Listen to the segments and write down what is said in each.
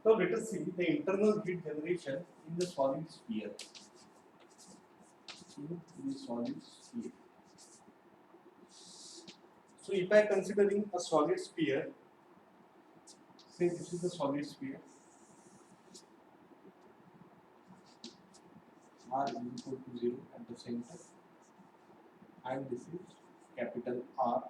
Now let us see the internal heat generation in the solid sphere. In the solid sphere. So if I am considering a solid sphere, say this is the solid sphere, R is equal to 0 at the center, and this is capital R.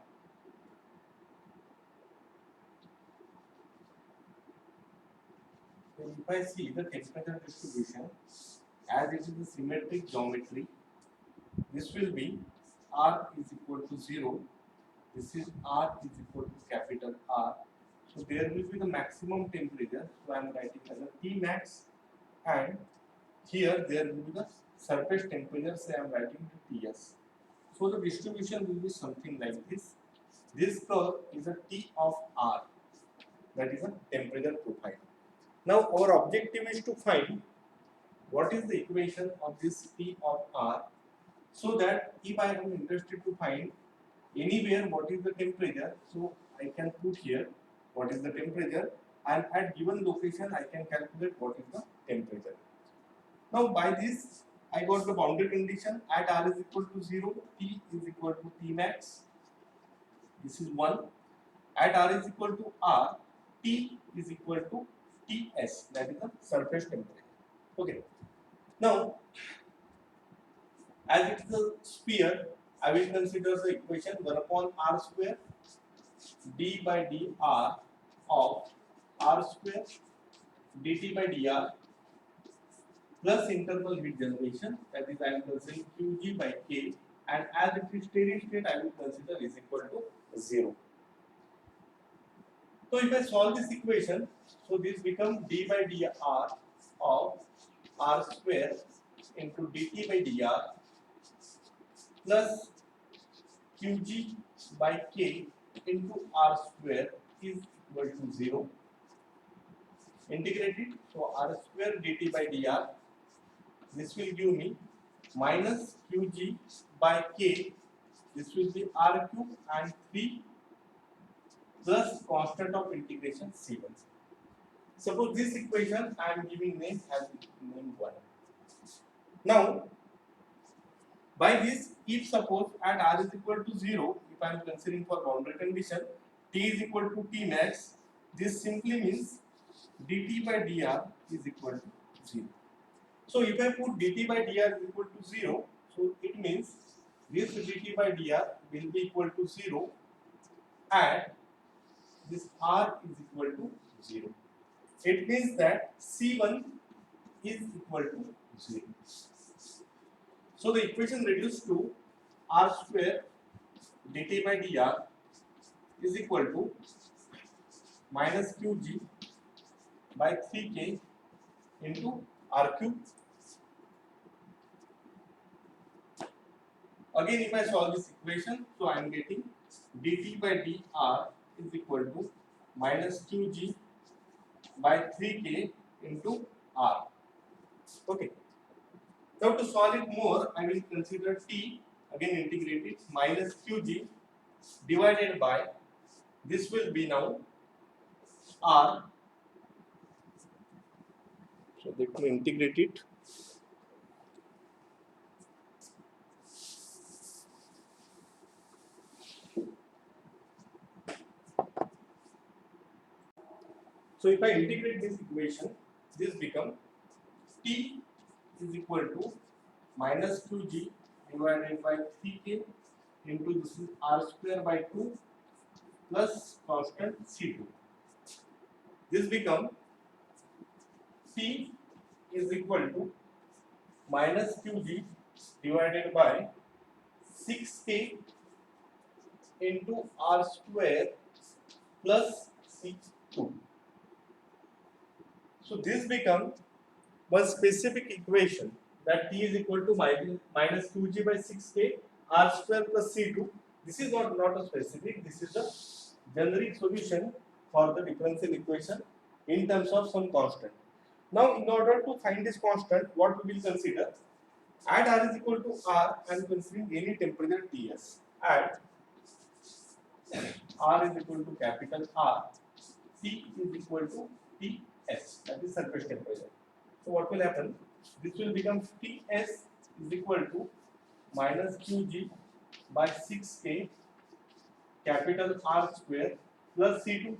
Then if I see the temperature distribution, as it is a symmetric geometry, this will be R is equal to 0. This is R is equal to capital R. So there will be the maximum temperature. So I am writing as a T max, and here there will be the surface temperature. Say I am writing to Ts. So the distribution will be something like this. This curve is a T of R. That is a temperature profile. Now our objective is to find what is the equation of this T of R, so that if I am interested to find anywhere what is the temperature, so I can put here what is the temperature, and at given location I can calculate what is the temperature. Now by this I got the boundary condition at R is equal to 0, T is equal to T max, this is 1, at R is equal to R, T is equal to Ts, that is the surface temperature. Okay. Now as it is a sphere, I will consider the equation 1 upon R square d by dr of R square dt by dr plus internal heat generation, that is I am considering Qg by K, and as it is steady state I will consider is equal to 0. So if I solve this equation, so this becomes d by dr of R square into dt by dr plus Qg by K into R square is equal to 0. Integrate it, so R square dt by dr, this will give me minus Qg by K, this will be R cube, and 3 plus constant of integration C1. Suppose this equation I am giving name as name 1. Now by this, if suppose at R is equal to 0, if I am considering for boundary condition, T is equal to T max, this simply means dt by dr is equal to 0. So if I put dt by dr is equal to 0, so it means this dt by dr will be equal to 0 and this R is equal to 0. It means that C1 is equal to 0. So the equation reduced to R square dt by dr is equal to minus Qg by 3K into R cube. Again, if I solve this equation, so I am getting dt by dr is equal to minus Qg by 3K into R. Okay. Now to solve it more, I will consider T, again integrate it, minus Qg divided by, this will be now R. So let me integrate it. So if I integrate this equation, this becomes T is equal to minus Qg divided by 3K into this is R square by 2 plus constant C2. This becomes T is equal to minus Qg divided by 6K into R square plus C2. So this becomes one specific equation, that T is equal to minus Qg by 6K R square plus C2. This is not a specific, this is a generic solution for the differential equation in terms of some constant. Now in order to find this constant, what we will consider, at R is equal to R, I am considering any temperature Ts. At R is equal to capital R, T is equal to Ts, that is surface temperature. So what will happen? This will become Ts is equal to minus Qg by 6K capital R square plus C2.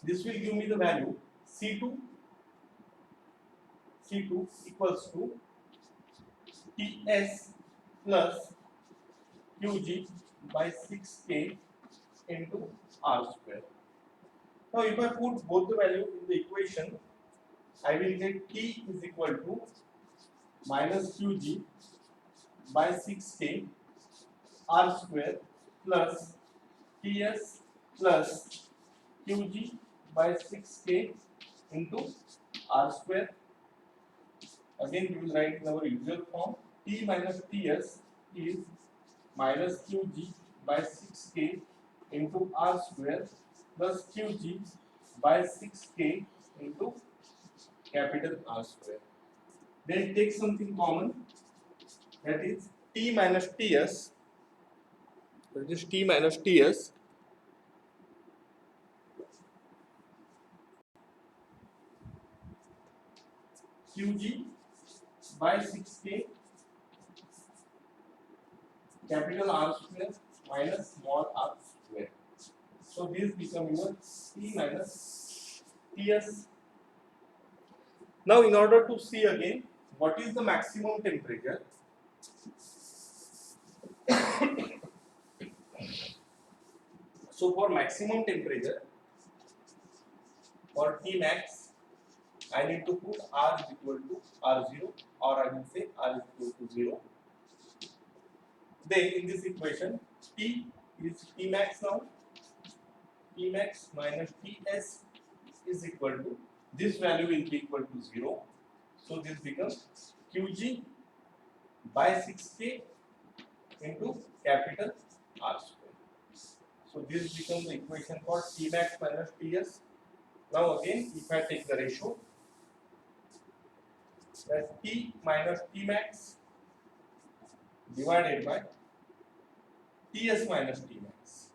This will give me the value C2 equals to Ts plus Qg by 6K into R square. Now if I put both the value in the equation, I will get T is equal to minus Qg by 6K R square plus Ts plus Qg by 6K into R square. Again we will write in our usual form. T minus Ts is minus Qg by 6K into R square plus Qg by 6K into capital R square. Then take something common, that is T minus Ts. That is T minus Ts Qg by 6K capital R square minus small r square. So this becomes your T minus Ts. Now in order to see again what is the maximum temperature, so for maximum temperature for T max, I need to put R is equal to R0, or I will say R is equal to 0. Then in this equation, T is T max now. T max minus Ts is equal to, this value will be equal to 0. So this becomes Qg by 6K into capital R square. So this becomes the equation for T max minus Ts. Now again, if I take the ratio, that's T minus T max divided by Ts minus T max,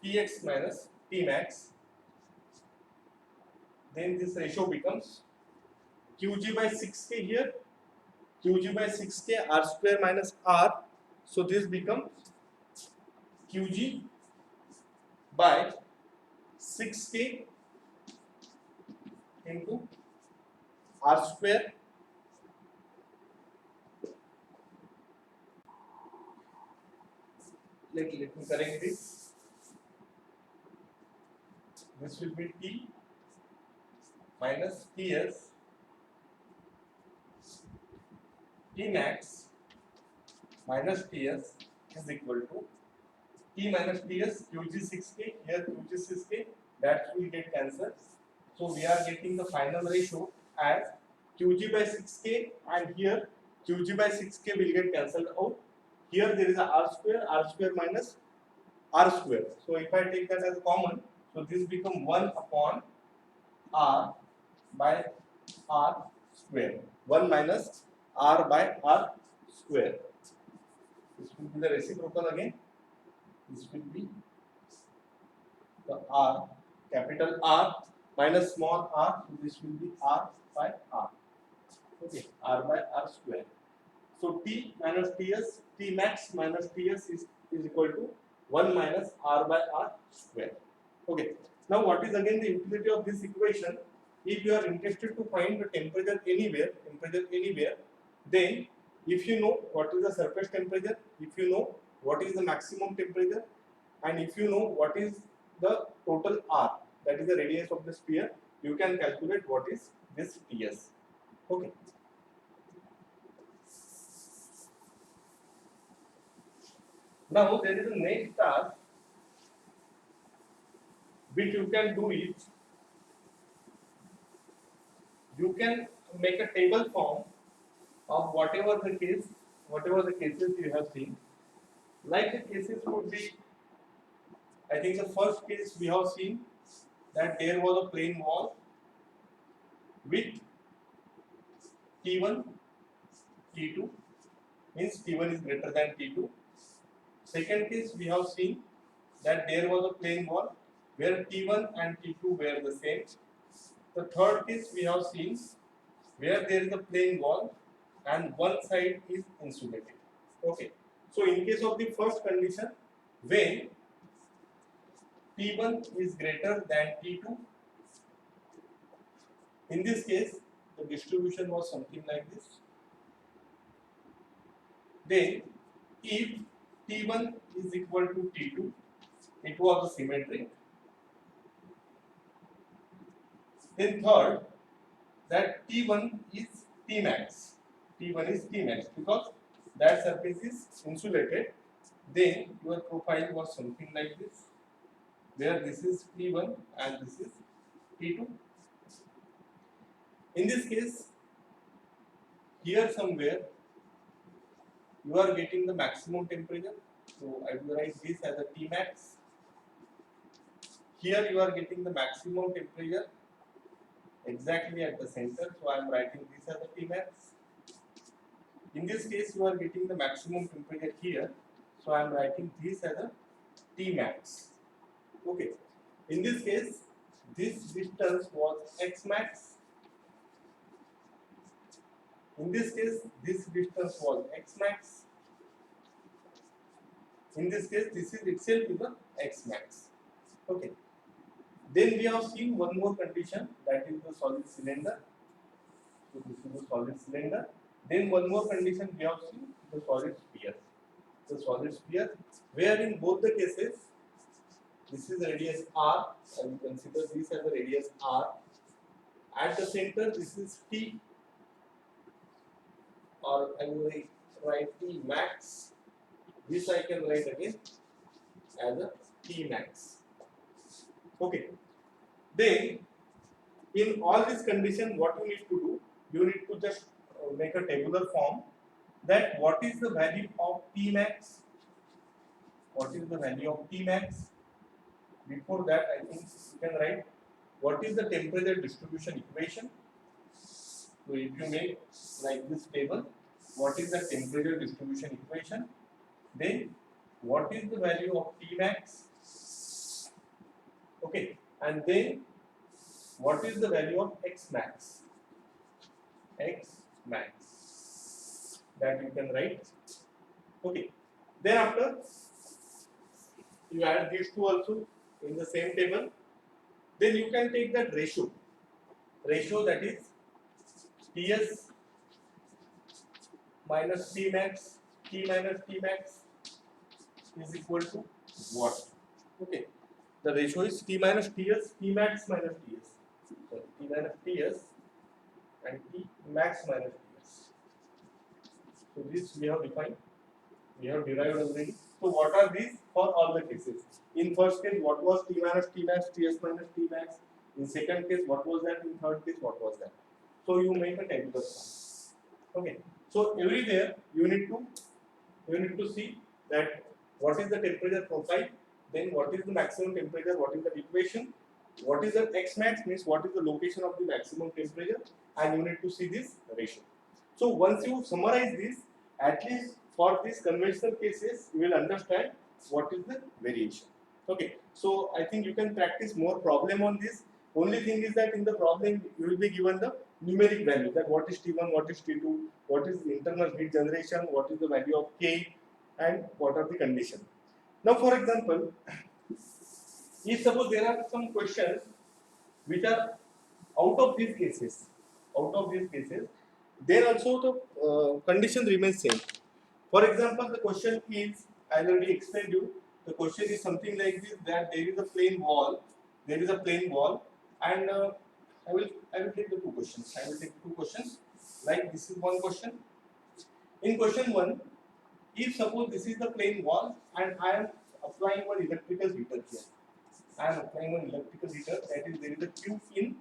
Tx minus T max, then this ratio becomes Qg by 6K here, Qg by 6K R square minus R, so this becomes Qg by 6K into R square let me correct this. This will be T minus Ts T max minus Ts is equal to T minus Ts Qg 6K, here Qg 6K, that will get cancelled. So we are getting the final ratio as Qg by 6K, and here Qg by 6K will get cancelled out. Here there is a R square minus R square. So if I take that as common, so this becomes 1 upon R by R square. 1 minus R by R square. This will be the reciprocal again. This will be the R, capital R minus small r, so this will be R by R. Okay, R by R square. So T minus Ts, T max minus Ts is equal to 1 minus R by R square. Okay. Now what is again the utility of this equation? If you are interested to find the temperature anywhere, then if you know what is the surface temperature, if you know what is the maximum temperature, and if you know what is the total R, that is the radius of the sphere, you can calculate what is this Ts. Okay. Now there is a next task which you can do it. You can make a table form of whatever the cases you have seen. Like the cases would be, I think the first case we have seen that there was a plane wall with T1, T2, means T1 is greater than T2. Second case we have seen that there was a plane wall where T1 and T2 were the same. The third case we have seen where there is a plain wall and one side is insulated. Okay. So in case of the first condition, when T1 is greater than T2, in this case the distribution was something like this. Then if T1 is equal to T2, it was a symmetry. Then third, that T1 is Tmax. T1 is Tmax because that surface is insulated. Then your profile was something like this, where this is T1 and this is T2. In this case, here somewhere you are getting the maximum temperature. So I will write this as a Tmax. Here you are getting the maximum temperature exactly at the center. So I am writing this as a Tmax. In this case, you are getting the maximum temperature here. So I am writing this as a Tmax. Okay. In this case, this distance was Xmax. In this case, this distance was Xmax. In this case, this is itself is a Xmax. Okay. Then we have seen one more condition, that is the solid cylinder. So this is the solid cylinder. Then one more condition we have seen, the solid sphere. The solid sphere, where in both the cases, this is radius r, and you consider this as a radius r. At the center, this is T, or I will write T max. This I can write again as a T max. Okay. Then, in all these conditions, what you need to do, you need to just make a tabular form that what is the value of T max. What is the value of T max? Before that, I think you can write what is the temperature distribution equation. So if you make like this table, what is the temperature distribution equation? Then what is the value of T max? Okay, and then what is the value of X max? X max, that you can write. Okay, then after you add these two also in the same table. Then you can take that ratio that is Ts minus T max, T minus T max is equal to what? Okay, the ratio is T minus Ts, T max minus Ts. So T minus Ts and T max minus Ts. So this we have defined, we have derived already. So what are these for all the cases? In first case, what was T minus T max, Ts minus T max? In second case, what was that? In third case, what was that? So you make a tabular form. Okay. So everywhere you need to see that what is the temperature profile, then what is the maximum temperature, what is the equation, what is the X max, means what is the location of the maximum temperature, and you need to see this ratio. So once you summarize this, at least for these conventional cases, you will understand what is the variation. Okay, so I think you can practice more problem on this. Only thing is that in the problem you will be given the numeric value, that what is T1, what is T2, what is the internal heat generation, what is the value of K, and what are the conditions. Now for example, if suppose there are some questions which are out of these cases, then also the condition remains same. For example, the question is, I already explained you, the question is something like this, that there is a plain wall, and I will take the two questions. Like this is one question. In question 1, if suppose this is the plain wall and I am applying one electrical heater here. that is there is a Q in,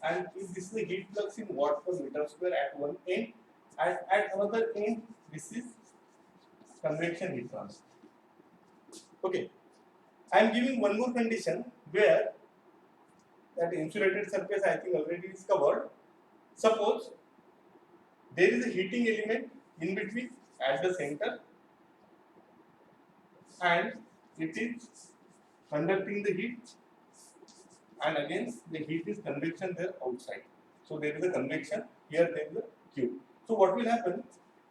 and if this is the heat flux in watt per meter square at one end, and at another end this is convection heat transfer. Okay, I am giving one more condition where that insulated surface I think already is covered. Suppose there is a heating element in between at the center, and it is conducting the heat. and against the heat is convection there outside. So there is a convection, here there is a Q. So what will happen?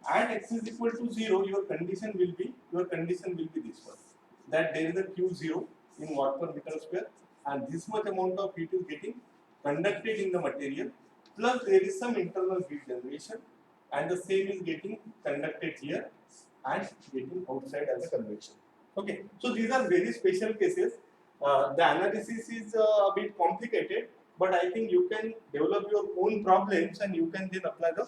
At x is equal to 0, your condition will be this one. That there is a Q0 in watt per meter square, and this much amount of heat is getting conducted in the material, plus there is some internal heat generation, and the same is getting conducted here and getting outside as a convection. Okay, so these are very special cases. The analysis is a bit complicated, but I think you can develop your own problems and you can then apply the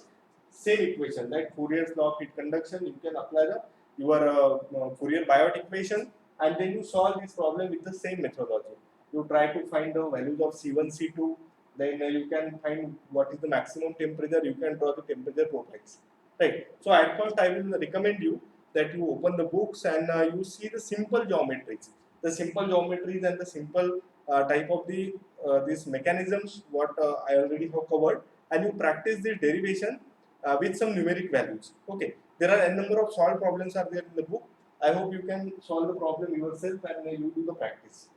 same equation, like Fourier's law of heat conduction. You can apply your Fourier Biot equation, and then you solve this problem with the same methodology. You try to find the values of C1, C2, then you can find what is the maximum temperature. You can draw the temperature profiles. Right. So at first I will recommend you that you open the books and you see the simple geometries, and the simple type of the these mechanisms what I already have covered, and you practice the derivation with some numeric values. Okay, there are a number of solved problems are there in the book. I hope you can solve the problem yourself and you do the practice.